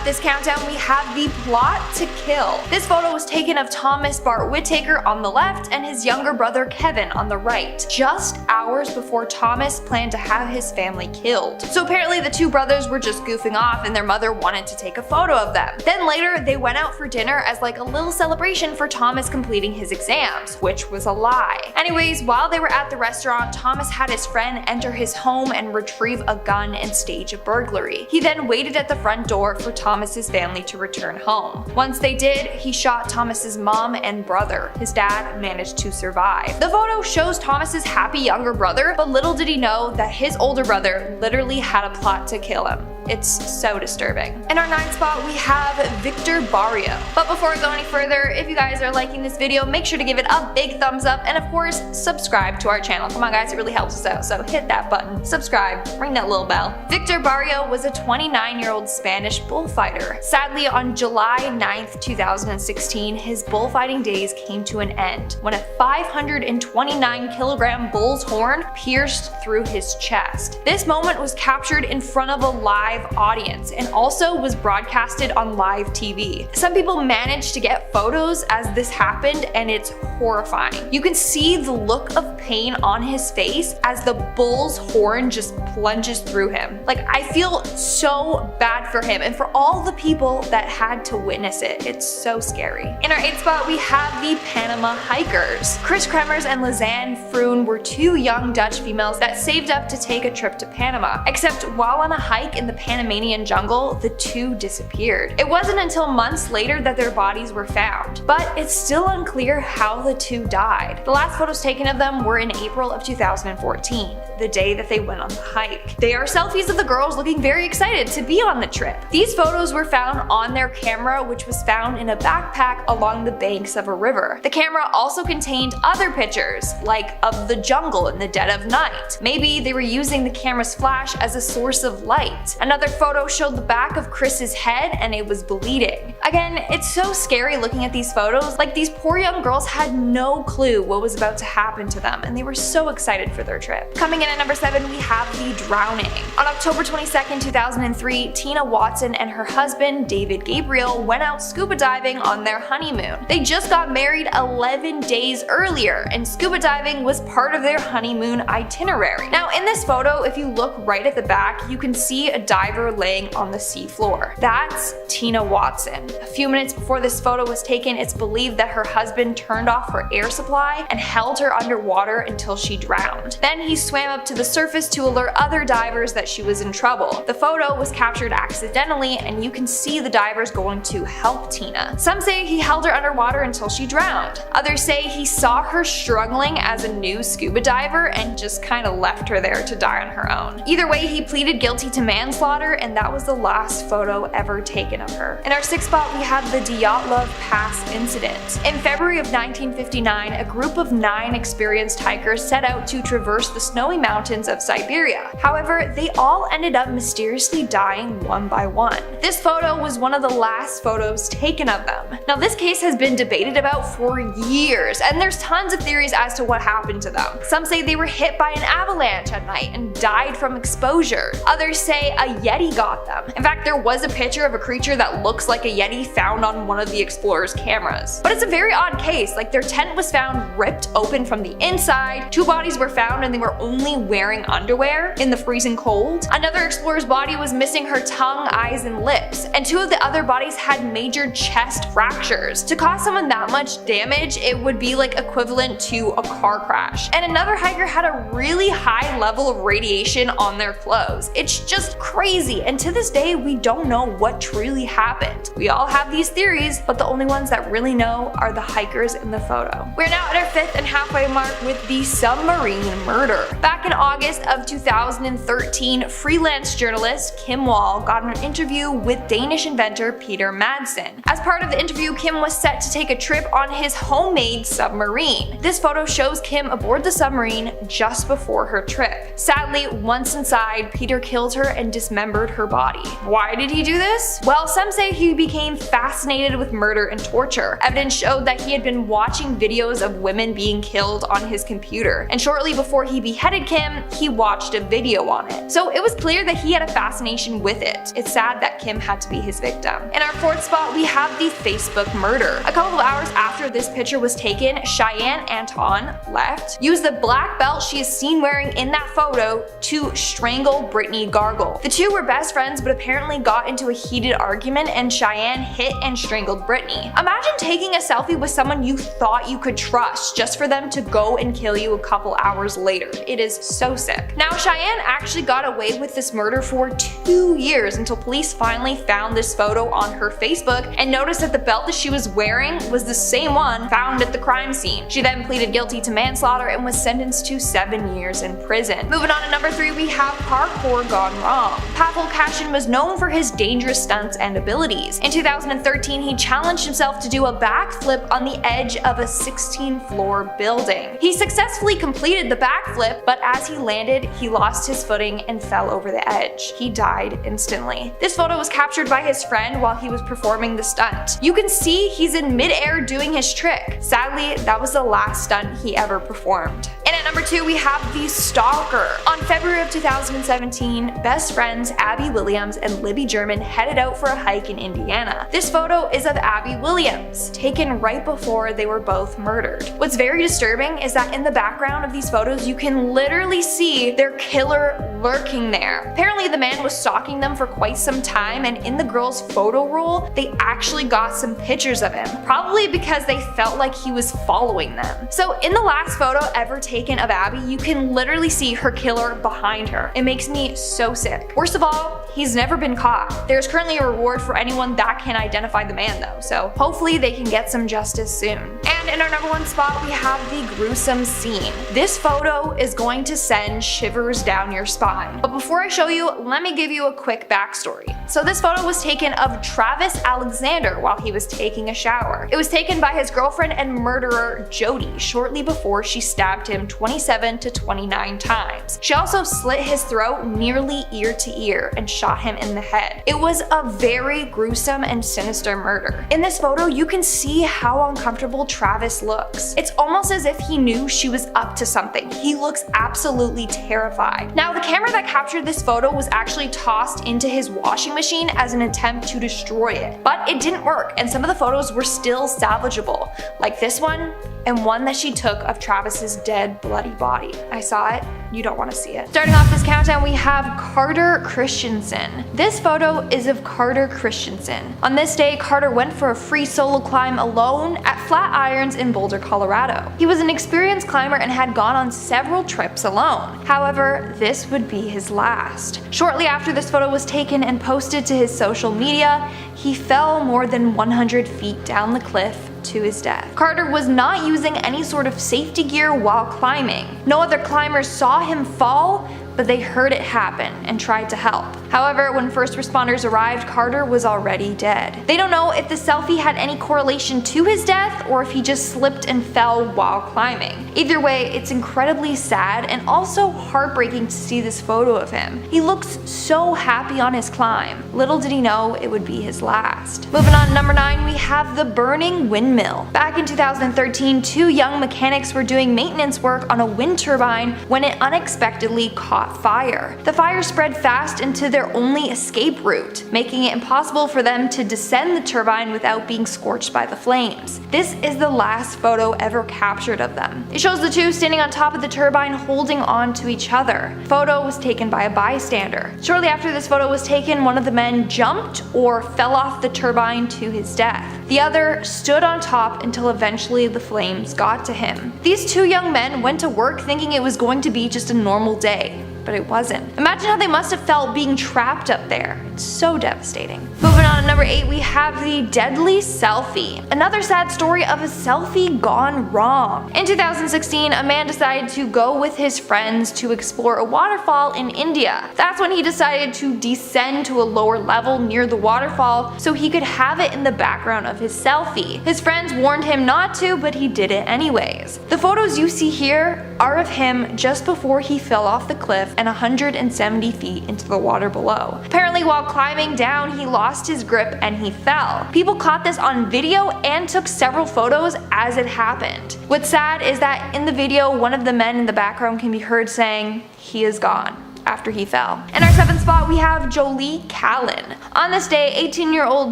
This countdown, we have the plot to kill. This photo was taken of Thomas Bart Whittaker on the left and his younger brother Kevin on the right, just hours before Thomas planned to have his family killed. So apparently the two brothers were just goofing off and their mother wanted to take a photo of them. Then later they went out for dinner as like a little celebration for Thomas completing his exams, which was a lie. Anyways, while they were at the restaurant, Thomas had his friend enter his home and retrieve a gun and stage a burglary. He then waited at the front door for Thomas's family to return home. Once they did, he shot Thomas's mom and brother. His dad managed to survive. The photo shows Thomas's happy younger brother, but little did he know that his older brother literally had a plot to kill him. It's so disturbing. In our 9th spot, we have Victor Barrio. But before we go any further, if you guys are liking this video, make sure to give it a big thumbs up and of course, subscribe to our channel. Come on guys, it really helps us out, so hit that button, subscribe, ring that little bell. Victor Barrio was a 29-year-old Spanish bullfighter. Sadly, on July 9th, 2016, his bullfighting days came to an end when a 529-kilogram bull's horn pierced through his chest. This moment was captured in front of a live audience and also was broadcasted on live TV. Some people managed to get photos as this happened and it's horrifying. You can see the look of pain on his face as the bull's horn just plunges through him. Like, I feel so bad for him and for all the people that had to witness it. It's so scary. In our 8th spot, we have the Panama hikers. Chris Kremers and Lizanne Froon were two young Dutch females that saved up to take a trip to Panama. Except while on a hike in the Panamanian jungle, the two disappeared. It wasn't until months later that their bodies were found, but it's still unclear how the two died. The last photos taken of them were in April of 2014, the day that they went on the hike. They are selfies of the girls looking very excited to be on the trip. These photos were found on their camera, which was found in a backpack along the banks of a river. The camera also contained other pictures, like of the jungle in the dead of night. Maybe they were using the camera's flash as a source of light. Another photo showed the back of Chris's head and it was bleeding. Again, it's so scary looking at these photos. Like, these poor young girls had no clue what was about to happen to them and they were so excited for their trip. Coming in at number 7, we have the drowning. On October 22nd, 2003, Tina Watson and her husband, David Gabriel, went out scuba diving on their honeymoon. They just got married 11 days earlier and scuba diving was part of their honeymoon itinerary. Now, in this photo, if you look right at the back, you can see a diver laying on the seafloor. That's Tina Watson. A few minutes before this photo was taken, it's believed that her husband turned off her air supply and held her underwater until she drowned. Then he swam up to the surface to alert other divers that she was in trouble. The photo was captured accidentally and you can see the divers going to help Tina. Some say he held her underwater until she drowned. Others say he saw her struggling as a new scuba diver and just kind of left her there to die on her own. Either way, he pleaded guilty to manslaughter and that was the last photo ever taken of her. In our 6th spot, we have the Dyatlov Pass incident. In February of 1959, a group of 9 experienced hikers set out to traverse the snowy mountains of Siberia. However, they all ended up mysteriously dying one by one. This photo was one of the last photos taken of them. Now, this case has been debated about for years, and there's tons of theories as to what happened to them. Some say they were hit by an avalanche at night and died from exposure. Others say a Yeti got them. In fact, there was a picture of a creature that looks like a Yeti found on one of the explorers' cameras. But it's a very odd case. Like, their tent was found ripped open from the inside, 2 bodies were found and they were only wearing underwear in the freezing cold. Another explorer's body was missing her tongue, eyes, and lips, and 2 of the other bodies had major chest fractures. To cause someone that much damage, it would be like equivalent to a car crash. And another hiker had a really high level of radiation on their clothes. It's just crazy, and to this day we don't know what truly happened. We all have these theories, but the only ones that really know are the hikers in the photo. We're now at our 5th and halfway mark with the submarine murder. Back in August of 2013, freelance journalist Kim Wall got an interview with Danish inventor Peter Madsen. As part of the interview, Kim was set to take a trip on his homemade submarine. This photo shows Kim aboard the submarine just before her trip. Sadly, once inside, Peter killed her and dismembered her body. Why did he do this? Well, some say he became fascinated with murder and torture. Evidence showed that he had been watching videos of women being killed on his computer, and shortly before he beheaded Kim, he watched a video on it. So it was clear that he had a fascination with it. It's sad that Kim had to be his victim. In our fourth spot, we have the Facebook murder. A couple of hours after this picture was taken, Cheyenne Anton left, used the black belt she is seen wearing in that photo to strangle Brittany Gargle. The two were best friends, but apparently got into a heated argument and Cheyenne hit and strangled Brittany. Imagine taking a selfie with someone you thought you could trust just for them to go and kill you a couple hours later. It is so sick. Now, Cheyenne actually got away with this murder for 2 years until police finally found this photo on her Facebook and noticed that the belt that she was wearing was the same one found at the crime scene. She then pleaded guilty to manslaughter and was sentenced to 7 years in prison. Moving on to number 3, we have parkour gone wrong. Pavel Kashin was known for his dangerous stunts and abilities. In 2013, he challenged himself to do a backflip on the edge of a 16-floor building. He successfully completed the backflip, but as he landed, he lost his footing and fell over the edge. He died instantly. This photo was captured by his friend while he was performing the stunt. You can see he's in midair doing his trick. Sadly, that was the last stunt he ever performed. And at number 2, we have the stalker. On February of 2017, best friends Abby Williams and Libby German headed out for a hike in Indiana. This photo is of Abby Williams, taken right before they were both murdered. What's very disturbing is that in the background of these photos, you can literally see their killer lurking there. Apparently, the man was stalking them for quite some time, and in the girl's photo roll, they actually got some pictures of him, probably because they felt like he was following them. So in the last photo ever taken of Abby, you can literally see her killer behind her. It makes me so sick. Worst of all, he's never been caught. There's currently a reward for anyone that can identify the man though, so hopefully they can get some justice soon. And in our number 1 spot, we have the gruesome scene. This photo is going to send shivers down your spine. But before I show you, let me give you a quick backstory. So this photo was taken of Travis Alexander while he was taking a shower. It was taken by his girlfriend and murderer Jody shortly before she stabbed him 27 to 29 times. She also slit his throat nearly ear to ear and shot him in the head. It was a very gruesome and sinister murder. In this photo, you can see how uncomfortable Travis looks. It's almost as if he knew she was up to something. He looks absolutely terrified. Now, the camera that captured this photo was actually tossed into his washing machine as an attempt to destroy it. But it didn't work, and some of the photos were still salvageable, like this one and one that she took of Travis's dead, bloody body. I saw it. You don't want to see it. Starting off this countdown, we have Carter Christensen. This photo is of Carter Christensen. On this day, Carter went for a free solo climb alone at Flatirons in Boulder, Colorado. He was an experienced climber and had gone on several trips alone. However, this would be his last. Shortly after this photo was taken and posted to his social media, he fell more than 100 feet down the cliff to his death. Carter was not using any sort of safety gear while climbing. No other climbers saw him fall, but they heard it happen and tried to help. However, when first responders arrived, Carter was already dead. They don't know if the selfie had any correlation to his death or if he just slipped and fell while climbing. Either way, it's incredibly sad and also heartbreaking to see this photo of him. He looks so happy on his climb. Little did he know it would be his last. Moving on to number 9, we have the burning windmill. Back in 2013, 2 young mechanics were doing maintenance work on a wind turbine when it unexpectedly caught fire. The fire spread fast into their only escape route, making it impossible for them to descend the turbine without being scorched by the flames. This is the last photo ever captured of them. It shows the two standing on top of the turbine holding on to each other. The photo was taken by a bystander. Shortly after this photo was taken, one of the men jumped or fell off the turbine to his death. The other stood on top until eventually the flames got to him. These 2 young men went to work thinking it was going to be just a normal day. but it wasn't. Imagine how they must have felt being trapped up there. It's so devastating. Moving on to number 8, we have the deadly selfie. Another sad story of a selfie gone wrong. In 2016, a man decided to go with his friends to explore a waterfall in India. That's when he decided to descend to a lower level near the waterfall so he could have it in the background of his selfie. His friends warned him not to, but he did it anyways. The photos you see here are of him just before he fell off the cliff and 170 feet into the water below. Apparently, while climbing down, he lost his grip and he fell. People caught this on video and took several photos as it happened. What's sad is that in the video, one of the men in the background can be heard saying, "He is gone," after he fell. In our 7th spot, we have Jolie Callan. On this day, 18-year-old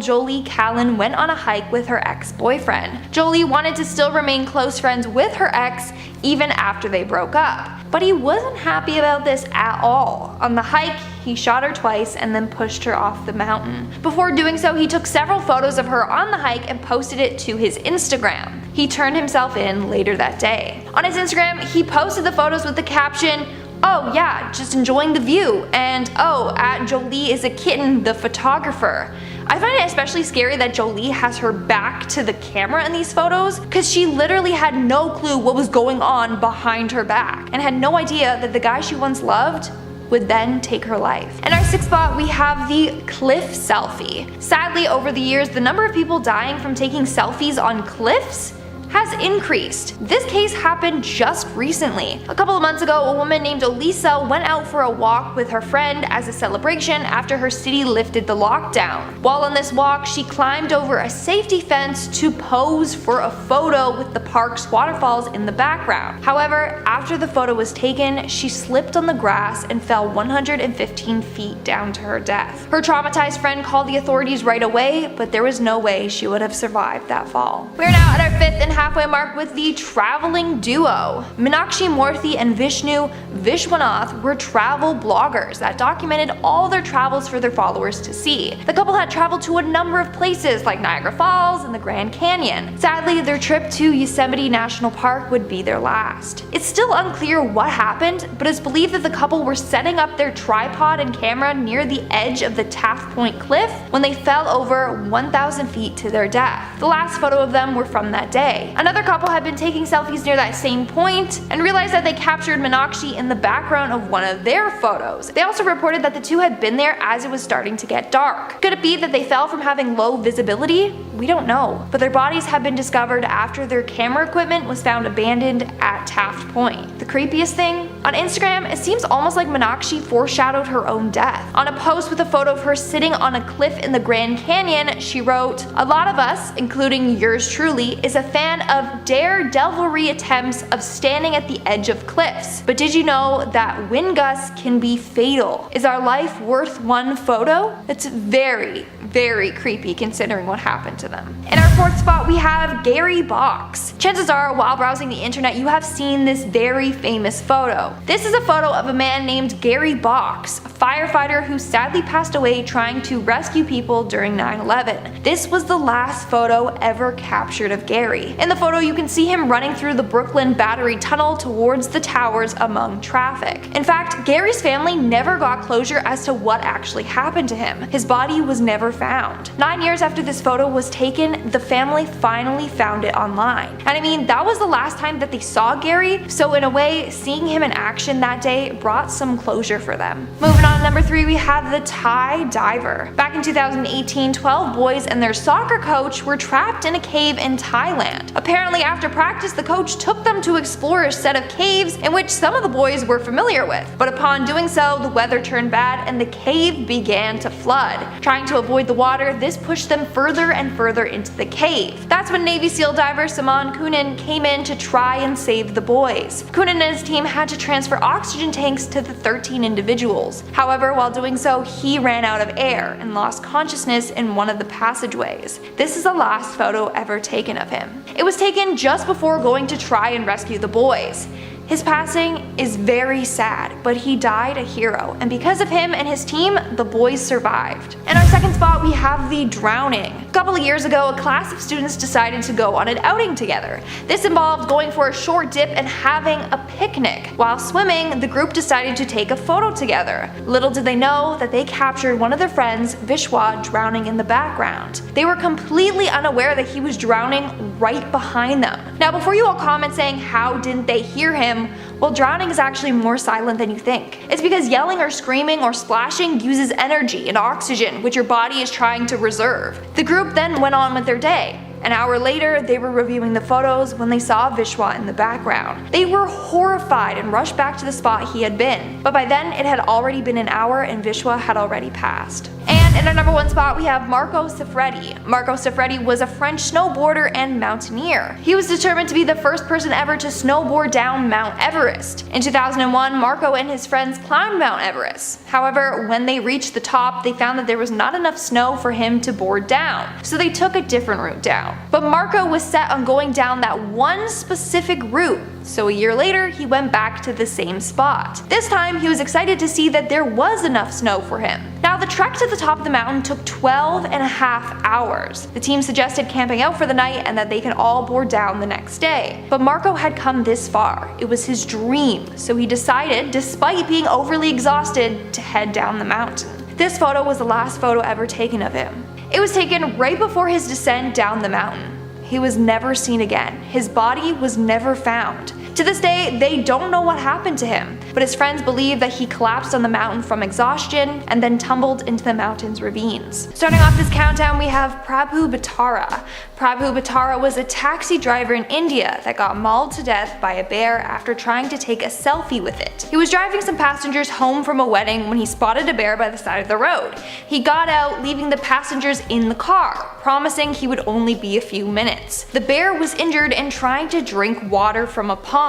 Jolie Callan went on a hike with her ex-boyfriend. Jolie wanted to still remain close friends with her ex even after they broke up. But he wasn't happy about this at all. On the hike, he shot her twice and then pushed her off the mountain. Before doing so, he took several photos of her on the hike and posted it to his Instagram. He turned himself in later that day. On his Instagram, he posted the photos with the caption, "Oh yeah, just enjoying the view," and "Oh, at Jolie is a kitten, the photographer." I find it especially scary that Jolie has her back to the camera in these photos, because she literally had no clue what was going on behind her back and had no idea that the guy she once loved would then take her life. In our 6th spot, we have the cliff selfie. Sadly, over the years, the number of people dying from taking selfies on cliffs has increased. This case happened just recently. A couple of months ago, a woman named Elisa went out for a walk with her friend as a celebration after her city lifted the lockdown. While on this walk, she climbed over a safety fence to pose for a photo with the park's waterfalls in the background. However, after the photo was taken, she slipped on the grass and fell 115 feet down to her death. Her traumatized friend called the authorities right away, but there was no way she would have survived that fall. We're now at our 5th and halfway mark with the traveling duo. Meenakshi Murthy and Vishnu Vishwanath were travel bloggers that documented all their travels for their followers to see. The couple had traveled to a number of places like Niagara Falls and the Grand Canyon. Sadly, their trip to Yosemite National Park would be their last. It's still unclear what happened, but it's believed that the couple were setting up their tripod and camera near the edge of the Taft Point cliff when they fell over 1,000 feet to their death. The last photo of them were from that day. Another couple had been taking selfies near that same point and realized that they captured Meenakshi in the background of one of their photos. They also reported that the two had been there as it was starting to get dark. Could it be that they fell from having low visibility? We don't know, but their bodies have been discovered after their camera equipment was found abandoned at Taft Point. The creepiest thing? On Instagram, it seems almost like Meenakshi foreshadowed her own death. On a post with a photo of her sitting on a cliff in the Grand Canyon, she wrote, "A lot of us, including yours truly, is a fan of daredevilry attempts of standing at the edge of cliffs. But did you know that wind gusts can be fatal? Is our life worth one photo?" It's very, very creepy considering what happened to them. In our 4th spot, we have Gary Box. Chances are, while browsing the internet, you have seen this very famous photo. This is a photo of a man named Gary Box, a firefighter who sadly passed away trying to rescue people during 9/11. This was the last photo ever captured of Gary. In the photo, you can see him running through the Brooklyn Battery Tunnel towards the towers among traffic. In fact, Gary's family never got closure as to what actually happened to him. His body was never found. 9 years after this photo was taken, the family finally found it online. And I mean, that was the last time that they saw Gary, so in a way, seeing him in action that day brought some closure for them. Moving on to number 3, we have the Thai diver. Back in 2018, 12 boys and their soccer coach were trapped in a cave in Thailand. Apparently, after practice, the coach took them to explore a set of caves in which some of the boys were familiar with. But upon doing so, the weather turned bad and the cave began to flood. Trying to avoid the water, this pushed them further and further into the cave. That's when Navy SEAL diver Saman Kunin came in to try and save the boys. Kunin and his team had to transfer oxygen tanks to the 13 individuals. However, while doing so, he ran out of air and lost consciousness in one of the passageways. This is the last photo ever taken of him. It was taken just before going to try and rescue the boys. His passing is very sad, but he died a hero, and because of him and his team, the boys survived. In our second spot, we have the drowning. A couple of years ago, a class of students decided to go on an outing together. This involved going for a short dip and having a picnic. While swimming, the group decided to take a photo together. Little did they know that they captured one of their friends, Vishwa, drowning in the background. They were completely unaware that he was drowning right behind them. Now, before you all comment saying how didn't they hear him, well, drowning is actually more silent than you think. It's because yelling or screaming or splashing uses energy and oxygen, which your body is trying to reserve. The group then went on with their day. An hour later, they were reviewing the photos when they saw Vishwa in the background. They were horrified and rushed back to the spot he had been, but by then it had already been an hour and Vishwa had already passed. And in our number 1 spot, we have Marco Siffredi. Marco Siffredi was a French snowboarder and mountaineer. He was determined to be the first person ever to snowboard down Mount Everest. In 2001, Marco and his friends climbed Mount Everest. However, when they reached the top, they found that there was not enough snow for him to board down, so they took a different route down. But Marco was set on going down that one specific route, so a year later he went back to the same spot. This time he was excited to see that there was enough snow for him. Now, the trek to the top of the mountain took 12.5 hours. The team suggested camping out for the night and that they can all board down the next day. But Marco had come this far. It was his dream, so he decided, despite being overly exhausted, to head down the mountain. This photo was the last photo ever taken of him. It was taken right before his descent down the mountain. He was never seen again. His body was never found. To this day, they don't know what happened to him, but his friends believe that he collapsed on the mountain from exhaustion and then tumbled into the mountain's ravines. Starting off this countdown, we have Prabhu Batara. Prabhu Batara was a taxi driver in India that got mauled to death by a bear after trying to take a selfie with it. He was driving some passengers home from a wedding when he spotted a bear by the side of the road. He got out, leaving the passengers in the car, promising he would only be a few minutes. The bear was injured and trying to drink water from a pond.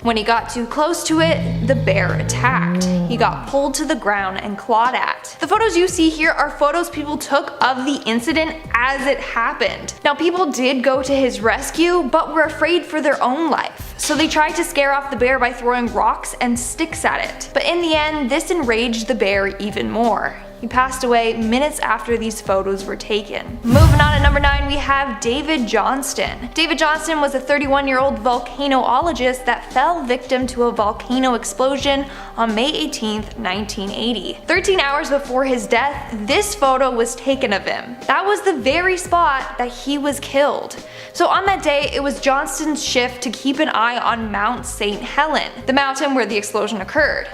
When he got too close to it, the bear attacked. He got pulled to the ground and clawed at. The photos you see here are photos people took of the incident as it happened. Now, people did go to his rescue, but were afraid for their own life. So they tried to scare off the bear by throwing rocks and sticks at it. But in the end, this enraged the bear even more. He passed away minutes after these photos were taken. Moving on at number 9, we have David Johnston. David Johnston was a 31-year-old volcanologist that fell victim to a volcano explosion on May 18, 1980. 13 hours before his death, this photo was taken of him. That was the very spot that he was killed. So on that day, it was Johnston's shift to keep an eye on Mount St. Helen, the mountain where the explosion occurred.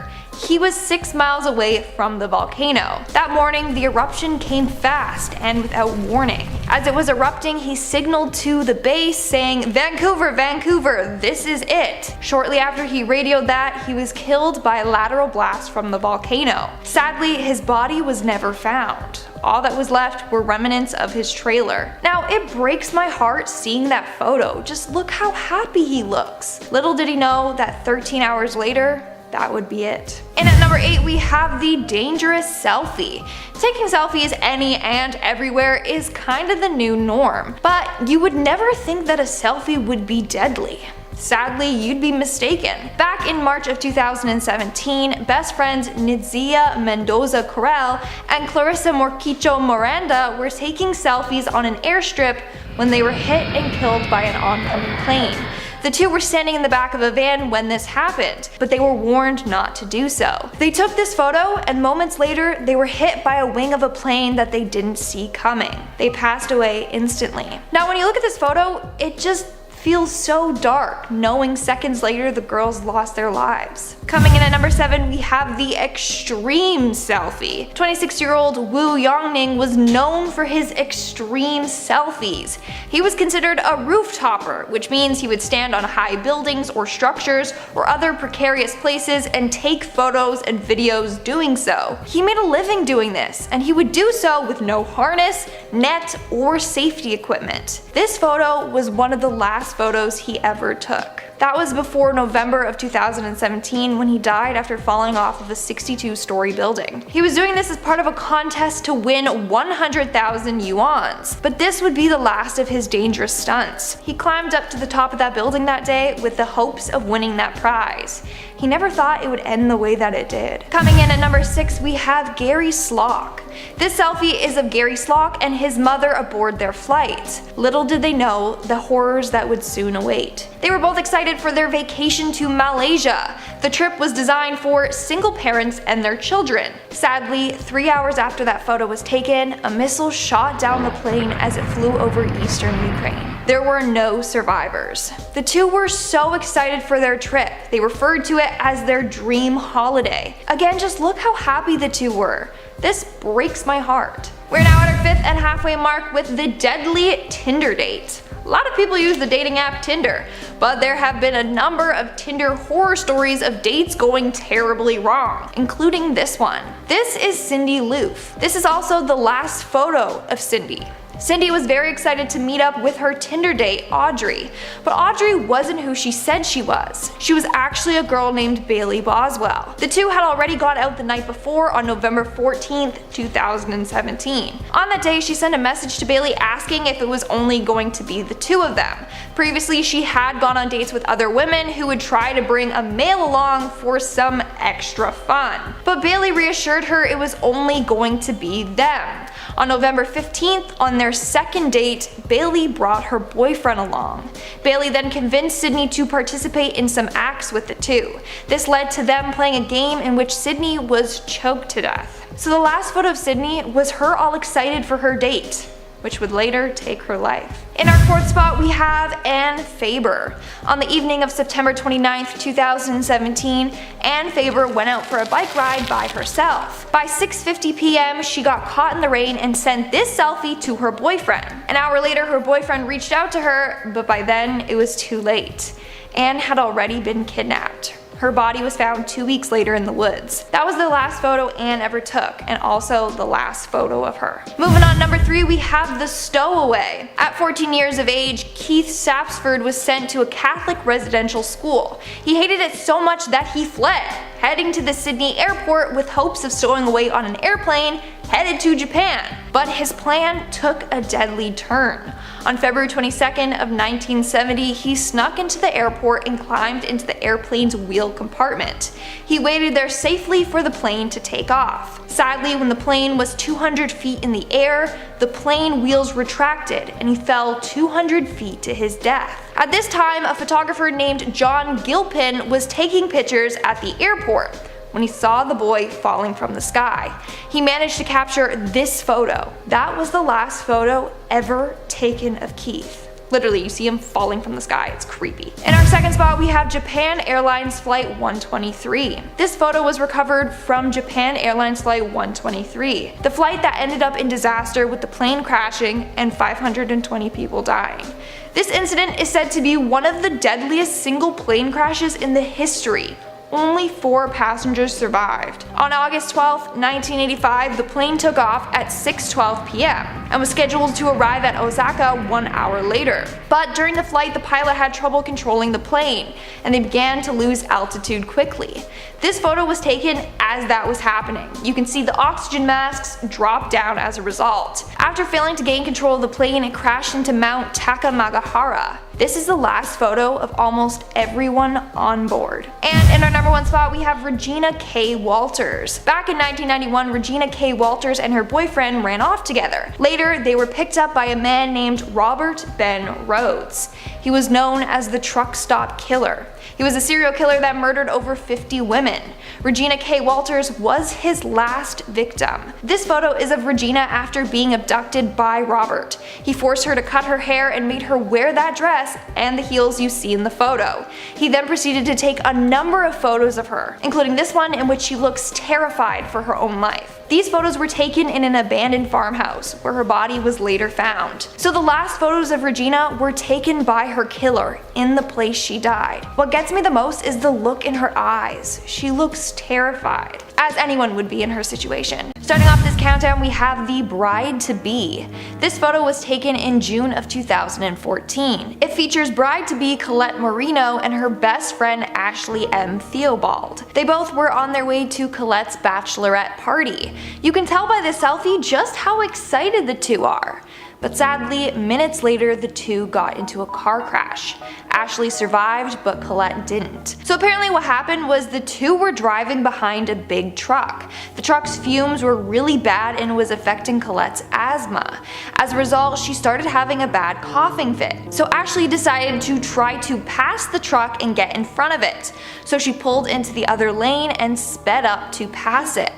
He was 6 miles away from the volcano. That morning, the eruption came fast and without warning. As it was erupting, he signaled to the base saying, "Vancouver, Vancouver, this is it." Shortly after he radioed that, he was killed by a lateral blast from the volcano. Sadly, his body was never found. All that was left were remnants of his trailer. Now, it breaks my heart seeing that photo. Just look how happy he looks. Little did he know that 13 hours later, that would be it. And at number 8, we have the dangerous selfie. Taking selfies any and everywhere is kind of the new norm, but you would never think that a selfie would be deadly. Sadly, you'd be mistaken. Back in March of 2017, best friends Nitzia Mendoza Corral and Clarissa Morquicho Miranda were taking selfies on an airstrip when they were hit and killed by an oncoming plane. The two were standing in the back of a van when this happened, but they were warned not to do so. They took this photo, and moments later, they were hit by a wing of a plane that they didn't see coming. They passed away instantly. Now, when you look at this photo, it just feels so dark, knowing seconds later the girls lost their lives. Coming in at number 7, we have the extreme selfie. 26-year-old Wu Yongning was known for his extreme selfies. He was considered a rooftopper, which means he would stand on high buildings or structures or other precarious places and take photos and videos doing so. He made a living doing this, and he would do so with no harness, net, or safety equipment. This photo was one of the last last photos he ever took. That was before November of 2017 when he died after falling off of a 62-story building. He was doing this as part of a contest to win 100,000 yuans, but this would be the last of his dangerous stunts. He climbed up to the top of that building that day with the hopes of winning that prize. He never thought it would end the way that it did. Coming in at number 6, we have Gary Slock. This selfie is of Gary Slock and his mother aboard their flight. Little did they know the horrors that would soon await. They were both excited for their vacation to Malaysia. The trip was designed for single parents and their children. Sadly, 3 hours after that photo was taken, a missile shot down the plane as it flew over eastern Ukraine. There were no survivors. The two were so excited for their trip, they referred to it as their dream holiday. Again, just look how happy the two were. This breaks my heart. We're now at our 5th and halfway mark with the deadly Tinder date. A lot of people use the dating app Tinder, but there have been a number of Tinder horror stories of dates going terribly wrong, including this one. This is Cindy Loof. This is also the last photo of Cindy. Cindy was very excited to meet up with her Tinder date, Audrey, but Audrey wasn't who she said she was. She was actually a girl named Bailey Boswell. The two had already gone out the night before on November 14th, 2017. On that day, she sent a message to Bailey asking if it was only going to be the two of them. Previously, she had gone on dates with other women who would try to bring a male along for some extra fun. But Bailey reassured her it was only going to be them. On November 15th, on their second date, Bailey brought her boyfriend along. Bailey then convinced Sydney to participate in some acts with the two. This led to them playing a game in which Sydney was choked to death. So the last photo of Sydney was her all excited for her date, which would later take her life. In our 4th spot, we have Anne Faber. On the evening of September 29th, 2017, Anne Faber went out for a bike ride by herself. By 6:50 p.m., she got caught in the rain and sent this selfie to her boyfriend. An hour later, her boyfriend reached out to her, but by then it was too late. Anne had already been kidnapped. Her body was found 2 weeks later in the woods. That was the last photo Anne ever took, and also the last photo of her. Moving on, number 3, we have the stowaway. At 14 years of age, Keith Sapsford was sent to a Catholic residential school. He hated it so much that he fled, heading to the Sydney airport with hopes of stowing away on an airplane headed to Japan. But his plan took a deadly turn. On February 22nd of 1970, he snuck into the airport and climbed into the airplane's wheel compartment. He waited there safely for the plane to take off. Sadly, when the plane was 200 feet in the air, the plane wheels retracted and he fell 200 feet to his death. At this time, a photographer named John Gilpin was taking pictures at the airport when he saw the boy falling from the sky. He managed to capture this photo. That was the last photo ever taken of Keith. Literally, you see him falling from the sky. It's creepy. In our 2nd spot, we have Japan Airlines Flight 123. This photo was recovered from Japan Airlines Flight 123, the flight that ended up in disaster with the plane crashing and 520 people dying. This incident is said to be one of the deadliest single plane crashes in the history. Only 4 passengers survived. On August 12, 1985, the plane took off at 6:12 p.m. and was scheduled to arrive at Osaka 1 hour later. But during the flight, the pilot had trouble controlling the plane, and they began to lose altitude quickly. This photo was taken as that was happening. You can see the oxygen masks drop down as a result. After failing to gain control of the plane, it crashed into Mount Takamagahara. This is the last photo of almost everyone on board. And in our number 1 spot, we have Regina K. Walters. Back in 1991, Regina K. Walters and her boyfriend ran off together. Later, they were picked up by a man named Robert Ben Rhodes. He was known as the Truck Stop Killer. He was a serial killer that murdered over 50 women. Regina K. Walters was his last victim. This photo is of Regina after being abducted by Robert. He forced her to cut her hair and made her wear that dress and the heels you see in the photo. He then proceeded to take a number of photos of her, including this one in which she looks terrified for her own life. These photos were taken in an abandoned farmhouse where her body was later found. So the last photos of Regina were taken by her killer in the place she died. What gets me the most is the look in her eyes. She looks terrified, as anyone would be in her situation. Starting off this countdown, we have the bride-to-be. This photo was taken in June of 2014. If features bride-to-be Colette Moreno and her best friend Ashley M. Theobald. They both were on their way to Colette's bachelorette party. You can tell by the selfie just how excited the two are. But sadly, minutes later, the two got into a car crash. Ashley survived, but Colette didn't. So apparently what happened was the two were driving behind a big truck. The truck's fumes were really bad and was affecting Colette's asthma. As a result, she started having a bad coughing fit. So Ashley decided to try to pass the truck and get in front of it. So she pulled into the other lane and sped up to pass it.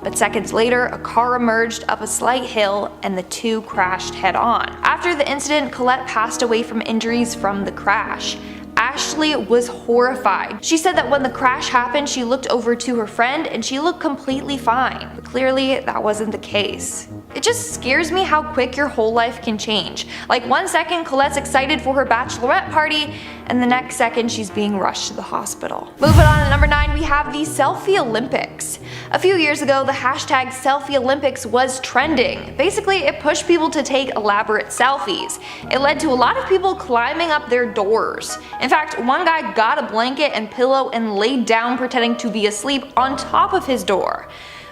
But seconds later, a car emerged up a slight hill and the two crashed head-on. After the incident, Colette passed away from injuries from the crash. Ashley was horrified. She said that when the crash happened, she looked over to her friend and she looked completely fine. But clearly, that wasn't the case. It just scares me how quick your whole life can change. Like 1 second, Colette's excited for her bachelorette party, and the next second she's being rushed to the hospital. Moving on to number 9, we have the Selfie Olympics. A few years ago, the hashtag Selfie Olympics was trending. Basically, it pushed people to take elaborate selfies. It led to a lot of people climbing up their doors. In fact, one guy got a blanket and pillow and laid down pretending to be asleep on top of his door.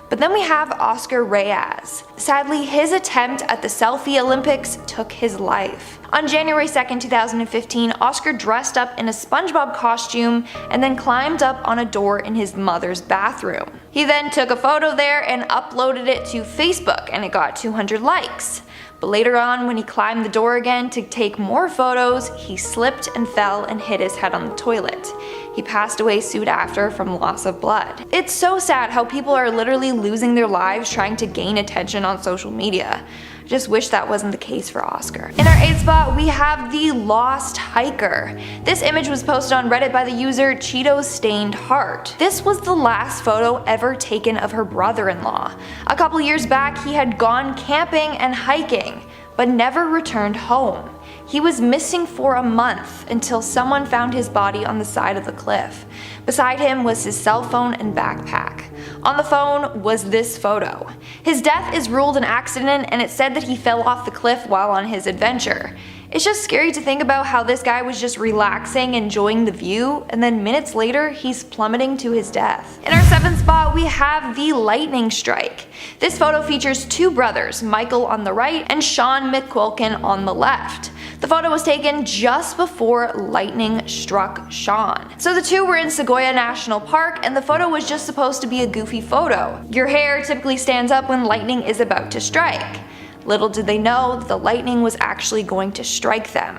But then we have Oscar Reyes. Sadly, his attempt at the Selfie Olympics took his life. On January 2nd, 2015, Oscar dressed up in a SpongeBob costume and then climbed up on a door in his mother's bathroom. He then took a photo there and uploaded it to Facebook, and it got 200 likes. But later on, when he climbed the door again to take more photos, he slipped and fell and hit his head on the toilet. He passed away soon after from loss of blood. It's so sad how people are literally losing their lives trying to gain attention on social media. I just wish that wasn't the case for Oscar. In our 8th spot, we have the Lost Hiker. This image was posted on Reddit by the user Cheetos Stained Heart. This was the last photo ever taken of her brother-in-law. A couple years back, he had gone camping and hiking, but never returned home. He was missing for a month until someone found his body on the side of the cliff. Beside him was his cell phone and backpack. On the phone was this photo. His death is ruled an accident, and it said that he fell off the cliff while on his adventure. It's just scary to think about how this guy was just relaxing, enjoying the view, and then minutes later, he's plummeting to his death. In our 7th spot, we have the lightning strike. This photo features two brothers, Michael on the right and Sean McQuilkin on the left. The photo was taken just before lightning struck Sean. So the two were in Sequoia National Park, and the photo was just supposed to be a goofy photo. Your hair typically stands up when lightning is about to strike. Little did they know that the lightning was actually going to strike them.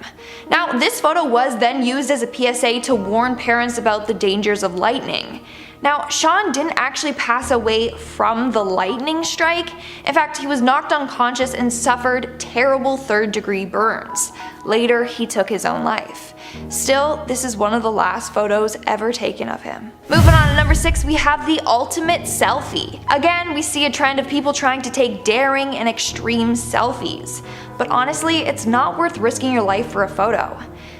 Now, this photo was then used as a PSA to warn parents about the dangers of lightning. Now, Sean didn't actually pass away from the lightning strike. In fact, he was knocked unconscious and suffered terrible 3rd-degree burns. Later, he took his own life. Still, this is one of the last photos ever taken of him. Moving on to number 6, we have the ultimate selfie. Again, we see a trend of people trying to take daring and extreme selfies. But honestly, it's not worth risking your life for a photo.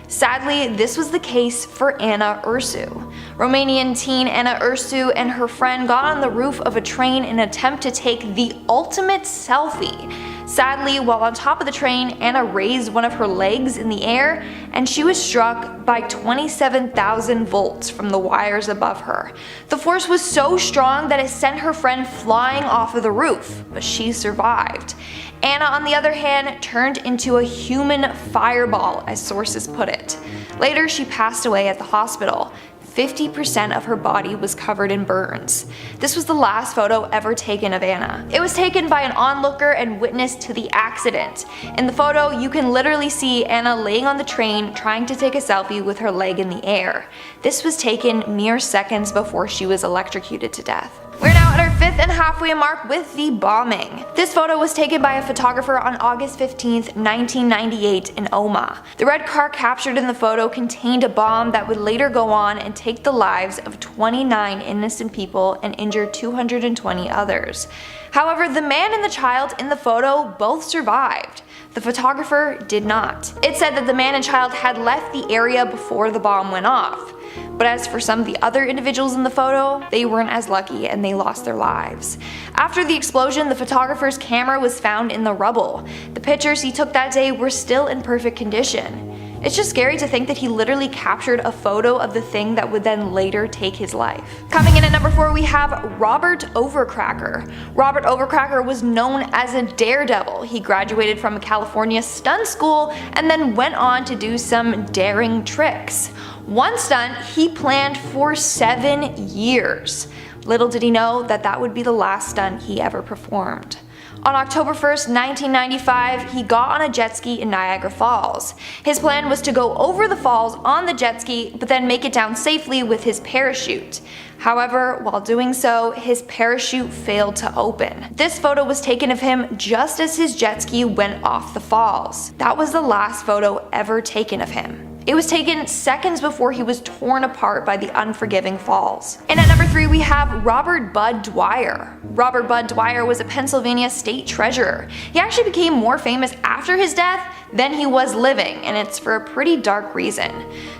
Sadly, this was the case for Anna Ursu. Romanian teen Anna Ursu and her friend got on the roof of a train in an attempt to take the ultimate selfie. Sadly, while on top of the train, Anna raised one of her legs in the air and she was struck by 27,000 volts from the wires above her. The force was so strong that it sent her friend flying off of the roof, but she survived. Anna, on the other hand, turned into a human fireball, as sources put it. Later, she passed away at the hospital. 50% of her body was covered in burns. This was the last photo ever taken of Anna. It was taken by an onlooker and witness to the accident. In the photo, you can literally see Anna laying on the train trying to take a selfie with her leg in the air. This was taken mere seconds before she was electrocuted to death. We're now at our 5th and halfway mark with the bombing. This photo was taken by a photographer on August 15th, 1998 in Oma. The red car captured in the photo contained a bomb that would later go on and take the lives of 29 innocent people and injure 220 others. However, the man and the child in the photo both survived. The photographer did not. It said that the man and child had left the area before the bomb went off. But as for some of the other individuals in the photo, they weren't as lucky and they lost their lives. After the explosion, the photographer's camera was found in the rubble. The pictures he took that day were still in perfect condition. It's just scary to think that he literally captured a photo of the thing that would then later take his life. Coming in at number 4, we have Robert Overcracker. Robert Overcracker was known as a daredevil. He graduated from a California stunt school and then went on to do some daring tricks. One stunt he planned for 7 years. Little did he know that that would be the last stunt he ever performed. On October 1st, 1995, he got on a jet ski in Niagara Falls. His plan was to go over the falls on the jet ski, but then make it down safely with his parachute. However, while doing so, his parachute failed to open. This photo was taken of him just as his jet ski went off the falls. That was the last photo ever taken of him. It was taken seconds before he was torn apart by the unforgiving falls. And at number 3, we have Robert Bud Dwyer. Robert Bud Dwyer was a Pennsylvania state treasurer. He actually became more famous after his death than he was living, and it's for a pretty dark reason.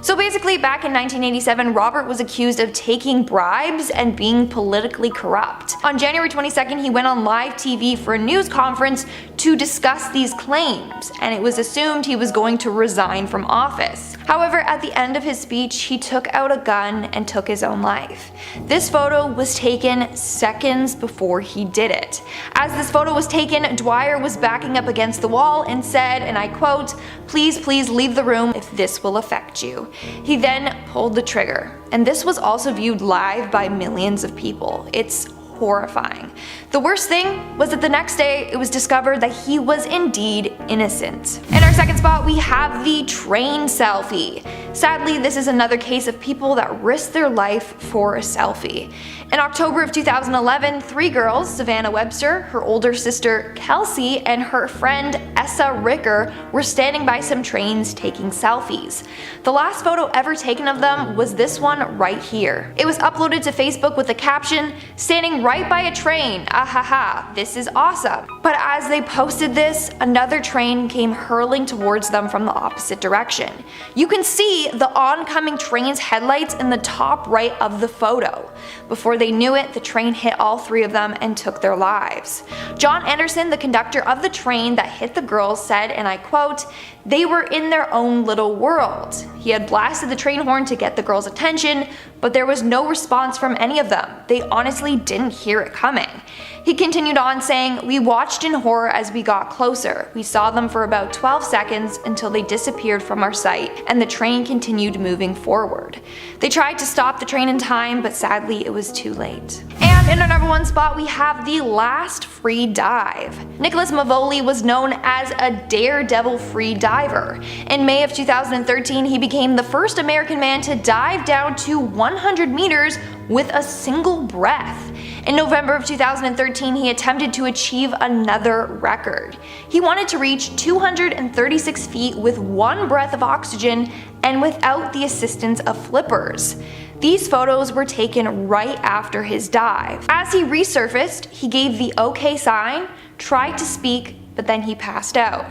So basically, back in 1987, Robert was accused of taking bribes and being politically corrupt. On January 22nd, he went on live TV for a news conference to discuss these claims, and it was assumed he was going to resign from office. However, at the end of his speech, he took out a gun and took his own life. This photo was taken seconds before he did it. As this photo was taken, Dwyer was backing up against the wall and said, and I quote, please leave the room if this will affect you." He then pulled the trigger. And this was also viewed live by millions of people. It's horrifying. The worst thing was that the next day it was discovered that he was indeed innocent. In our second spot, we have the train selfie. Sadly, this is another case of people that risk their life for a selfie. In October of 2011, 3 girls, Savannah Webster, her older sister Kelsey, and her friend Essa Ricker, were standing by some trains taking selfies. The last photo ever taken of them was this one right here. It was uploaded to Facebook with the caption, "Standing right by a train, ahaha, this is awesome." But as they posted this, another train came hurling towards them from the opposite direction. You can see the oncoming train's headlights in the top right of the photo. Before they knew it, the train hit all 3 of them and took their lives. John Anderson, the conductor of the train that hit the girls, said, and I quote, "They were in their own little world." He had blasted the train horn to get the girls' attention, but there was no response from any of them. They honestly didn't hear it coming. He continued on saying, "We watched in horror as we got closer. We saw them for about 12 seconds until they disappeared from our sight, and the train continued moving forward. They tried to stop the train in time, but sadly it was too late." And in our number 1 spot, we have the last free dive. Nicholas Mavoli was known as a daredevil free diver. In May of 2013, he became the first American man to dive down to 100 meters with a single breath. In November of 2013, he attempted to achieve another record. He wanted to reach 236 feet with 1 breath of oxygen and without the assistance of flippers. These photos were taken right after his dive. As he resurfaced, he gave the OK sign, tried to speak, but then he passed out.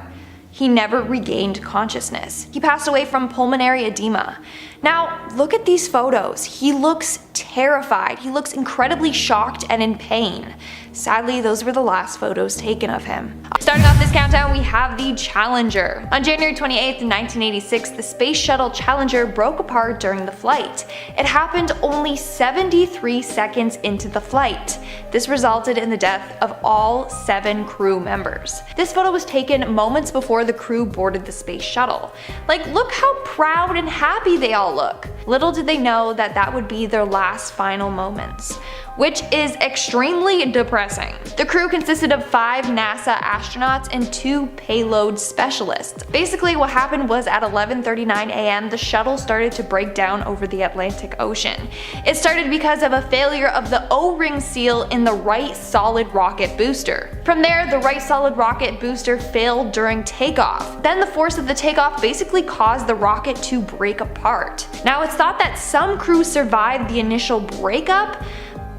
He never regained consciousness. He passed away from pulmonary edema. Now, look at these photos. He looks terrified. He looks incredibly shocked and in pain. Sadly, those were the last photos taken of him. Starting off this countdown, we have the Challenger. On January 28, 1986, the Space Shuttle Challenger broke apart during the flight. It happened only 73 seconds into the flight. This resulted in the death of all 7 crew members. This photo was taken moments before the crew boarded the space shuttle. Like, look how proud and happy they all look. Little did they know that that would be their last final moments, which is extremely depressing. The crew consisted of 5 NASA astronauts and 2 payload specialists. Basically, what happened was at 11:39 a.m., the shuttle started to break down over the Atlantic Ocean. It started because of a failure of the O-ring seal in the right solid rocket booster. From there, the right solid rocket booster failed during takeoff. Then the force of the takeoff basically caused the rocket to break apart. Now, it's thought that some crew survived the initial breakup,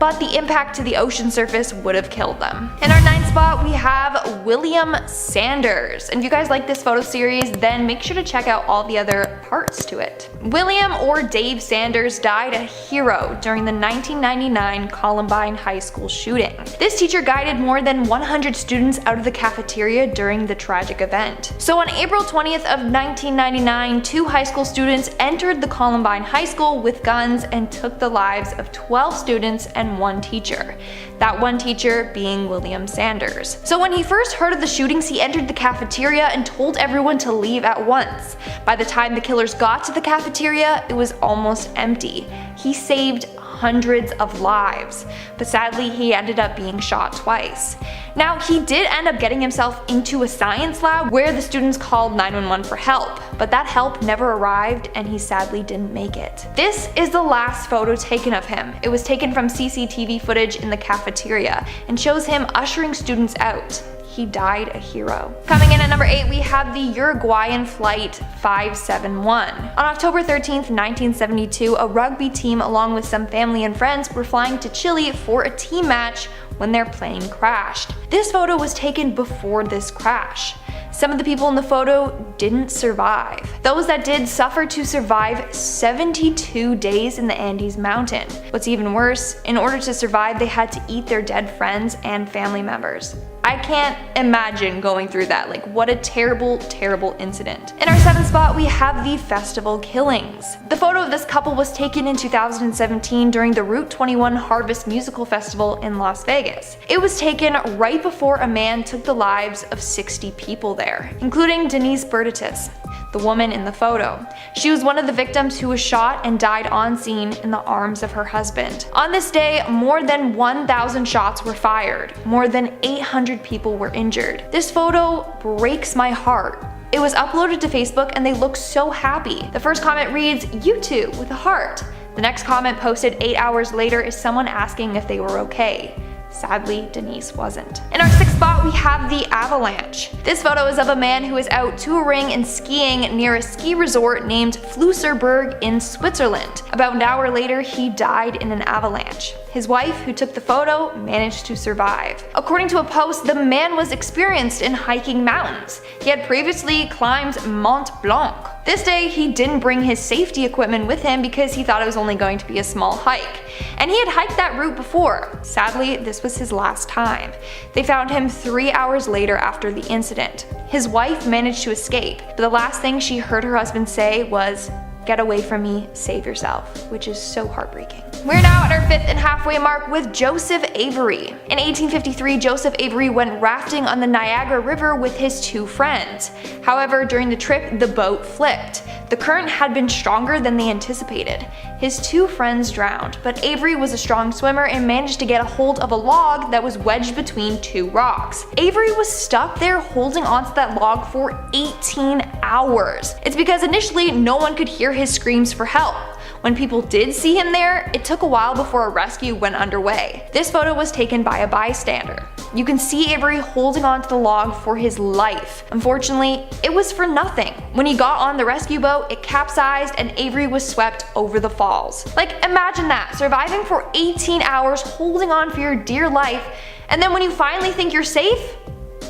but the impact to the ocean surface would have killed them. In our 9th spot, we have William Sanders. And if you guys like this photo series, then make sure to check out all the other parts to it. William, or Dave Sanders, died a hero during the 1999 Columbine High School shooting. This teacher guided more than 100 students out of the cafeteria during the tragic event. So on April 20th of 1999, 2 high school students entered the Columbine High School with guns and took the lives of 12 students and 1 teacher. That 1 teacher being William Sanders. So when he first heard of the shootings, he entered the cafeteria and told everyone to leave at once. By the time the killers got to the cafeteria, it was almost empty. He saved hundreds of lives, but sadly he ended up being shot twice. Now, he did end up getting himself into a science lab where the students called 911 for help, but that help never arrived and he sadly didn't make it. This is the last photo taken of him. It was taken from CCTV footage in the cafeteria and shows him ushering students out. He died a hero. Coming in at number 8, we have the Uruguayan Flight 571. On October 13th, 1972, a rugby team along with some family and friends were flying to Chile for a team match when their plane crashed. This photo was taken before this crash. Some of the people in the photo didn't survive. Those that did suffered to survive 72 days in the Andes mountain. What's even worse, in order to survive, they had to eat their dead friends and family members. I can't imagine going through that. Like, what a terrible, terrible incident. In our 7th spot, we have the festival killings. The photo of this couple was taken in 2017 during the Route 21 Harvest Musical Festival in Las Vegas. It was taken right before a man took the lives of 60 people there, including Denise Bertitus, the woman in the photo. She was one of the victims who was shot and died on scene in the arms of her husband. On this day, more than 1,000 shots were fired. More than 800 people were injured. This photo breaks my heart. It was uploaded to Facebook and they look so happy. The first comment reads, "You too," with a heart. The next comment posted 8 hours later is someone asking if they were okay. Sadly, Denise wasn't. In our 6th spot, we have the avalanche. This photo is of a man who is out touring and skiing near a ski resort named Flüsserberg in Switzerland. About an hour later, he died in an avalanche. His wife, who took the photo, managed to survive. According to a post, the man was experienced in hiking mountains. He had previously climbed Mont Blanc. This day, he didn't bring his safety equipment with him because he thought it was only going to be a small hike. And he had hiked that route before. Sadly, this was his last time. They found him 3 hours later after the incident. His wife managed to escape, but the last thing she heard her husband say was, "Get away from me, save yourself," which is so heartbreaking. We're now at our 5th and halfway mark with Joseph Avery. In 1853, Joseph Avery went rafting on the Niagara River with his 2 friends. However, during the trip, the boat flipped. The current had been stronger than they anticipated. His 2 friends drowned, but Avery was a strong swimmer and managed to get a hold of a log that was wedged between 2 rocks. Avery was stuck there holding onto that log for 18 hours. It's because initially no one could hear his screams for help. When people did see him there, it took a while before a rescue went underway. This photo was taken by a bystander. You can see Avery holding onto the log for his life. Unfortunately, it was for nothing. When he got on the rescue boat, it capsized and Avery was swept over the falls. Like, imagine that, surviving for 18 hours, holding on for your dear life, and then when you finally think you're safe,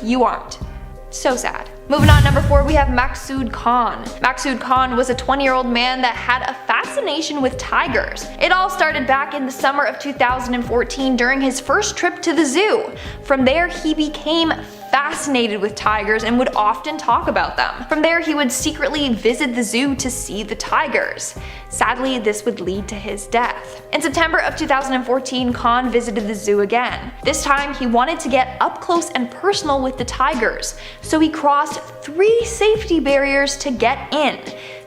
you aren't. So sad. Moving on, number 4, we have Maksud Khan. Maksud Khan was a 20-year-old man that had a fascination with tigers. It all started back in the summer of 2014 during his first trip to the zoo. From there, he became fascinated with tigers and would often talk about them. From there, he would secretly visit the zoo to see the tigers. Sadly, this would lead to his death. In September of 2014, Khan visited the zoo again. This time, he wanted to get up close and personal with the tigers, so he crossed 3 safety barriers to get in.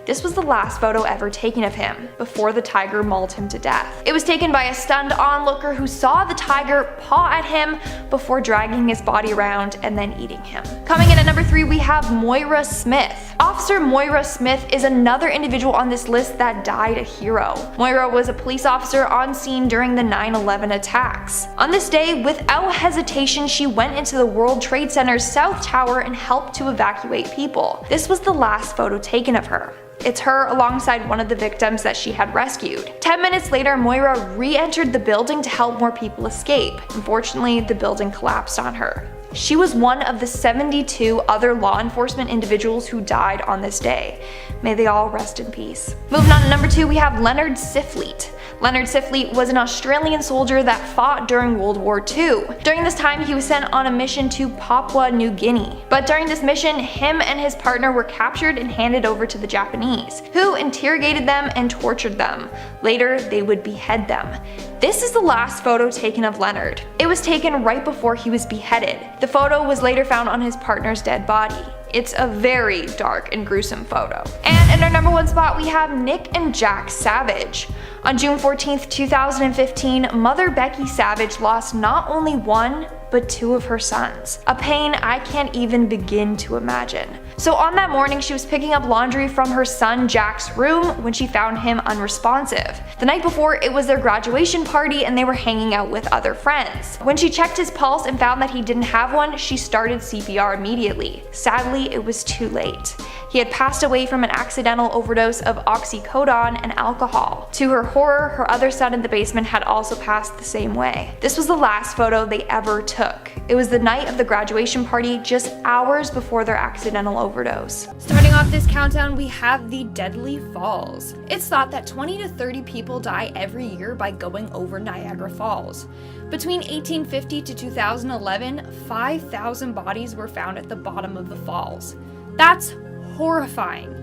This was the last photo ever taken of him, before the tiger mauled him to death. It was taken by a stunned onlooker who saw the tiger paw at him before dragging his body around and then eating him. Coming in at number 3, we have Moira Smith. Officer Moira Smith is another individual on this list that died a hero. Moira was a police officer on scene during the 9/11 attacks. On this day, without hesitation, she went into the World Trade Center's South Tower and helped to evacuate people. This was the last photo taken of her. It's her alongside one of the victims that she had rescued. 10 minutes later, Moira re-entered the building to help more people escape. Unfortunately, the building collapsed on her. She was one of the 72 other law enforcement individuals who died on this day. May they all rest in peace. Moving on to number 2, we have Leonard Siflete. Leonard Siflete was an Australian soldier that fought during World War II. During this time, he was sent on a mission to Papua New Guinea. But during this mission, him and his partner were captured and handed over to the Japanese, who interrogated them and tortured them. Later, they would behead them. This is the last photo taken of Leonard. It was taken right before he was beheaded. The photo was later found on his partner's dead body. It's a very dark and gruesome photo. And in our number 1 spot, we have Nick and Jack Savage. On June 14th, 2015, mother Becky Savage lost not only one, but 2 of her sons. A pain I can't even begin to imagine. So on that morning, she was picking up laundry from her son Jack's room when she found him unresponsive. The night before, it was their graduation party and they were hanging out with other friends. When she checked his pulse and found that he didn't have one, she started CPR immediately. Sadly, it was too late. He had passed away from an accidental overdose of oxycodone and alcohol. To her horror, her other son in the basement had also passed the same way. This was the last photo they ever took. It was the night of the graduation party, just hours before their accidental overdose. Starting off this countdown, we have the Deadly Falls. It's thought that 20 to 30 people die every year by going over Niagara Falls. Between 1850 to 2011, 5,000 bodies were found at the bottom of the falls. That's horrifying.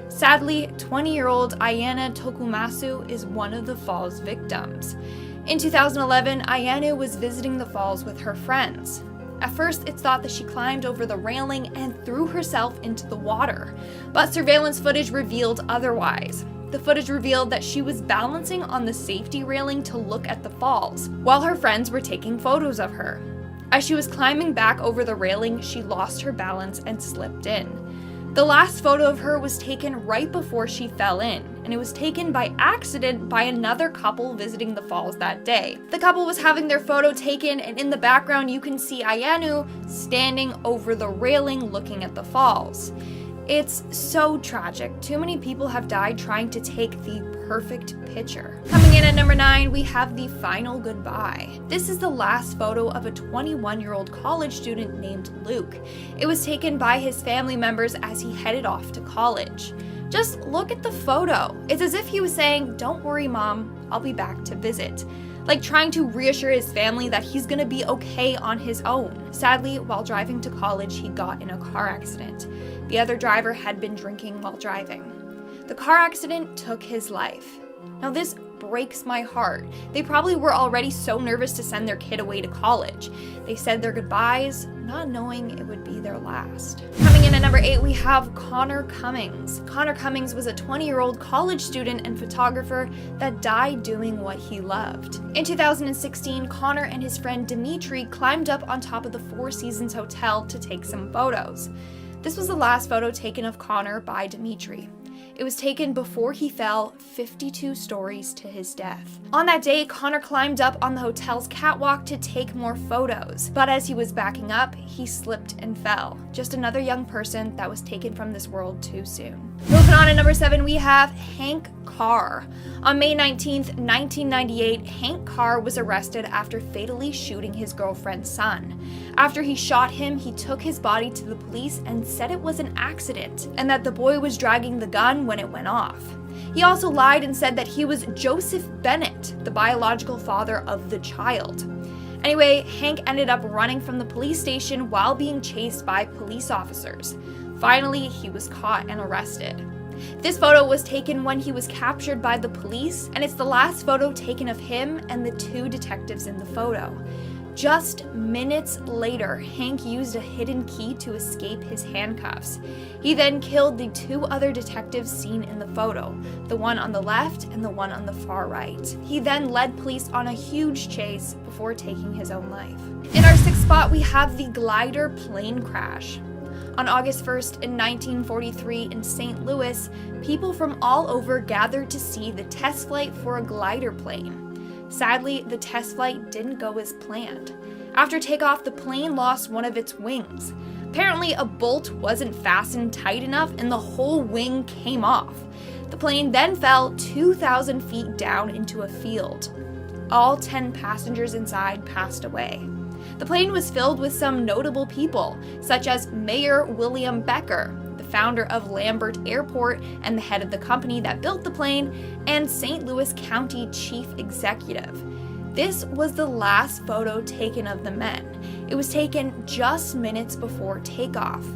Sadly, 20-year-old Ayana Tokumasu is one of the fall's victims. In 2011, Ayana was visiting the falls with her friends. At first, it's thought that she climbed over the railing and threw herself into the water, but surveillance footage revealed otherwise. The footage revealed that she was balancing on the safety railing to look at the falls, while her friends were taking photos of her. As she was climbing back over the railing, she lost her balance and slipped in. The last photo of her was taken right before she fell in, and it was taken by accident by another couple visiting the falls that day. The couple was having their photo taken, and in the background you can see Ayanu standing over the railing looking at the falls. It's so tragic. Too many people have died trying to take the perfect picture. Coming in at number 9, we have the final goodbye. This is the last photo of a 21-year-old college student named Luke. It was taken by his family members as he headed off to college. Just look at the photo. It's as if he was saying, "Don't worry, Mom, I'll be back to visit." Like trying to reassure his family that he's gonna be okay on his own. Sadly, while driving to college, he got in a car accident. The other driver had been drinking while driving. The car accident took his life. Now this breaks my heart. They probably were already so nervous to send their kid away to college. They said their goodbyes, not knowing it would be their last. Coming in at number 8, we have Connor Cummings. Connor Cummings was a 20-year-old college student and photographer that died doing what he loved. In 2016, Connor and his friend Dimitri climbed up on top of the Four Seasons Hotel to take some photos. This was the last photo taken of Connor by Dimitri. It was taken before he fell 52 stories to his death. On that day, Connor climbed up on the hotel's catwalk to take more photos, but as he was backing up, he slipped and fell. Just another young person that was taken from this world too soon. Moving on at number 7, we have Hank Carr. On May 19th, 1998, Hank Carr was arrested after fatally shooting his girlfriend's son. After he shot him, he took his body to the police and said it was an accident, and that the boy was dragging the gun when it went off. He also lied and said that he was Joseph Bennett, the biological father of the child. Anyway, Hank ended up running from the police station while being chased by police officers. Finally, he was caught and arrested. This photo was taken when he was captured by the police, and it's the last photo taken of him and the 2 detectives in the photo. Just minutes later, Hank used a hidden key to escape his handcuffs. He then killed the 2 other detectives seen in the photo, the one on the left and the one on the far right. He then led police on a huge chase before taking his own life. In our 6th spot, we have the glider plane crash. On August 1st in 1943 in St. Louis, people from all over gathered to see the test flight for a glider plane. Sadly, the test flight didn't go as planned. After takeoff, the plane lost one of its wings. Apparently, a bolt wasn't fastened tight enough and the whole wing came off. The plane then fell 2,000 feet down into a field. All 10 passengers inside passed away. The plane was filled with some notable people, such as Mayor William Becker, the founder of Lambert Airport and the head of the company that built the plane, and St. Louis County Chief Executive. This was the last photo taken of the men. It was taken just minutes before takeoff.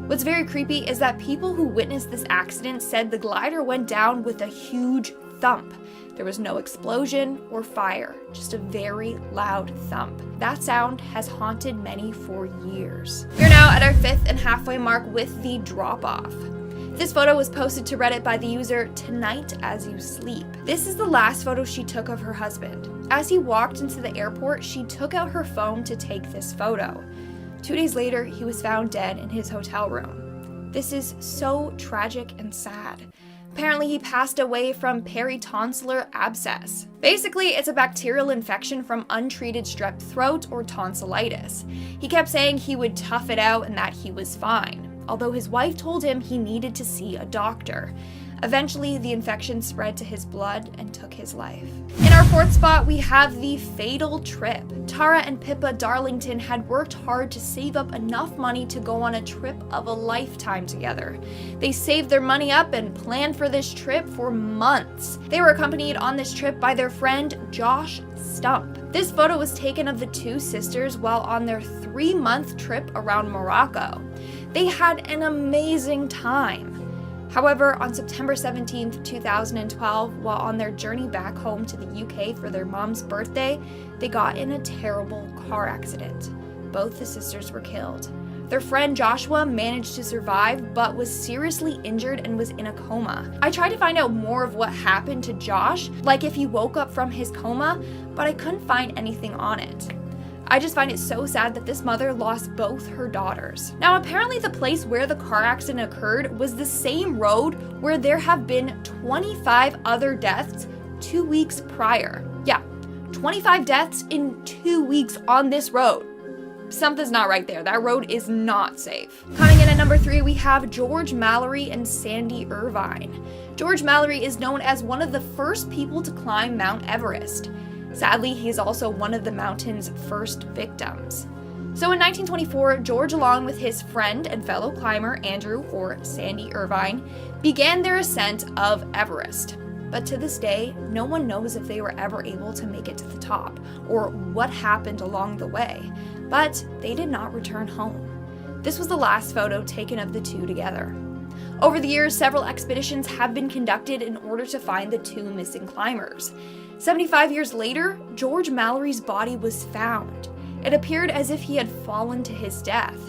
What's very creepy is that people who witnessed this accident said the glider went down with a huge thump. There was no explosion or fire, just a very loud thump. That sound has haunted many for years. We're now at our 5th and halfway mark with the drop-off. This photo was posted to Reddit by the user Tonight As You Sleep. This is the last photo she took of her husband. As he walked into the airport, she took out her phone to take this photo. 2 days later, he was found dead in his hotel room. This is so tragic and sad. Apparently, he passed away from peritonsillar abscess. Basically, it's a bacterial infection from untreated strep throat or tonsillitis. He kept saying he would tough it out and that he was fine, although his wife told him he needed to see a doctor. Eventually, the infection spread to his blood and took his life. In our 4th spot, we have the fatal trip. Tara and Pippa Darlington had worked hard to save up enough money to go on a trip of a lifetime together. They saved their money up and planned for this trip for months. They were accompanied on this trip by their friend Josh Stump. This photo was taken of the two sisters while on their 3-month trip around Morocco. They had an amazing time. However, on September 17, 2012, while on their journey back home to the UK for their mom's birthday, they got in a terrible car accident. Both the sisters were killed. Their friend Joshua managed to survive, but was seriously injured and was in a coma. I tried to find out more of what happened to Josh, like if he woke up from his coma, but I couldn't find anything on it. I just find it so sad that this mother lost both her daughters. Now, apparently the place where the car accident occurred was the same road where there have been 25 other deaths 2 weeks prior. Yeah, 25 deaths in 2 weeks on this road. Something's not right there. That road is not safe. Coming in at number 3, we have George Mallory and Sandy Irvine. George Mallory is known as one of the first people to climb Mount Everest. Sadly, he is also one of the mountain's first victims. So in 1924, George, along with his friend and fellow climber Andrew, or Sandy Irvine, began their ascent of Everest. But to this day, no one knows if they were ever able to make it to the top, or what happened along the way. But they did not return home. This was the last photo taken of the two together. Over the years, several expeditions have been conducted in order to find the two missing climbers. 75 years later, George Mallory's body was found. It appeared as if he had fallen to his death.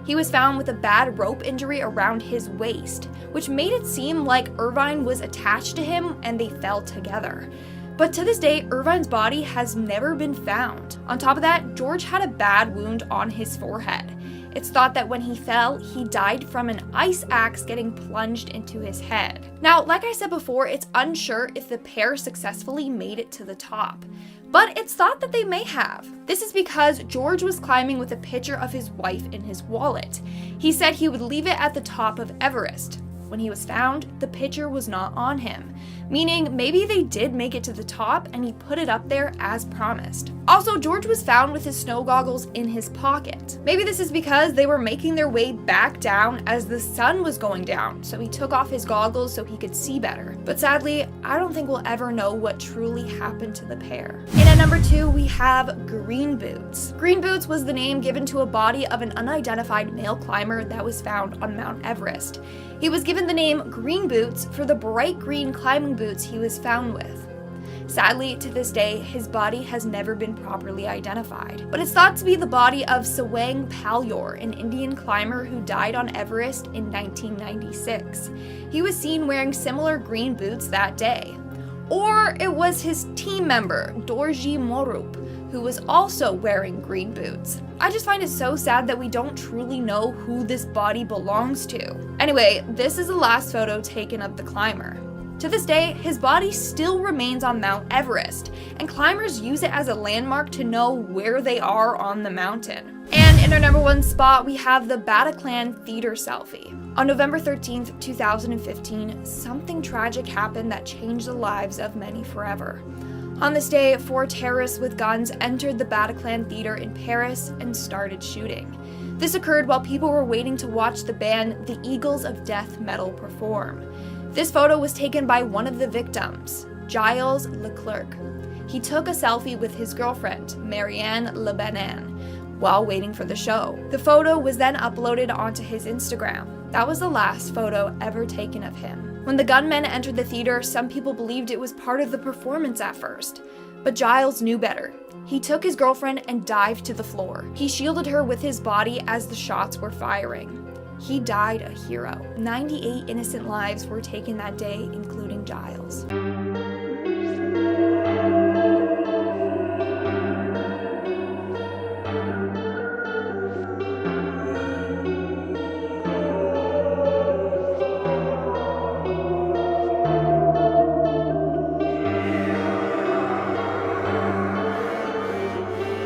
He was found with a bad rope injury around his waist, which made it seem like Irvine was attached to him and they fell together. But to this day, Irvine's body has never been found. On top of that, George had a bad wound on his forehead. It's thought that when he fell, he died from an ice axe getting plunged into his head. Now, like I said before, it's unsure if the pair successfully made it to the top, but it's thought that they may have. This is because George was climbing with a picture of his wife in his wallet. He said he would leave it at the top of Everest. When he was found, the picture was not on him, meaning maybe they did make it to the top and he put it up there as promised. Also, George was found with his snow goggles in his pocket. Maybe this is because they were making their way back down as the sun was going down, so he took off his goggles so he could see better. But sadly, I don't think we'll ever know what truly happened to the pair. And at number 2, we have Green Boots. Green Boots was the name given to a body of an unidentified male climber that was found on Mount Everest. He was given the name Green Boots for the bright green climbing boots he was found with. Sadly, to this day, his body has never been properly identified, but it's thought to be the body of Sawang Palyor, an Indian climber who died on Everest in 1996. He was seen wearing similar green boots that day. Or it was his team member, Dorji Morup, who was also wearing green boots. I just find it so sad that we don't truly know who this body belongs to. Anyway, this is the last photo taken of the climber. To this day, his body still remains on Mount Everest, and climbers use it as a landmark to know where they are on the mountain. And in our number 1 spot, we have the Bataclan Theater selfie. On November 13th, 2015, something tragic happened that changed the lives of many forever. On this day, 4 terrorists with guns entered the Bataclan Theater in Paris and started shooting. This occurred while people were waiting to watch the band The Eagles of Death Metal perform. This photo was taken by one of the victims, Giles Leclerc. He took a selfie with his girlfriend, Marianne Le Banan, while waiting for the show. The photo was then uploaded onto his Instagram. That was the last photo ever taken of him. When the gunmen entered the theater, some people believed it was part of the performance at first. But Giles knew better. He took his girlfriend and dived to the floor. He shielded her with his body as the shots were firing. He died a hero. 98 innocent lives were taken that day, including Giles.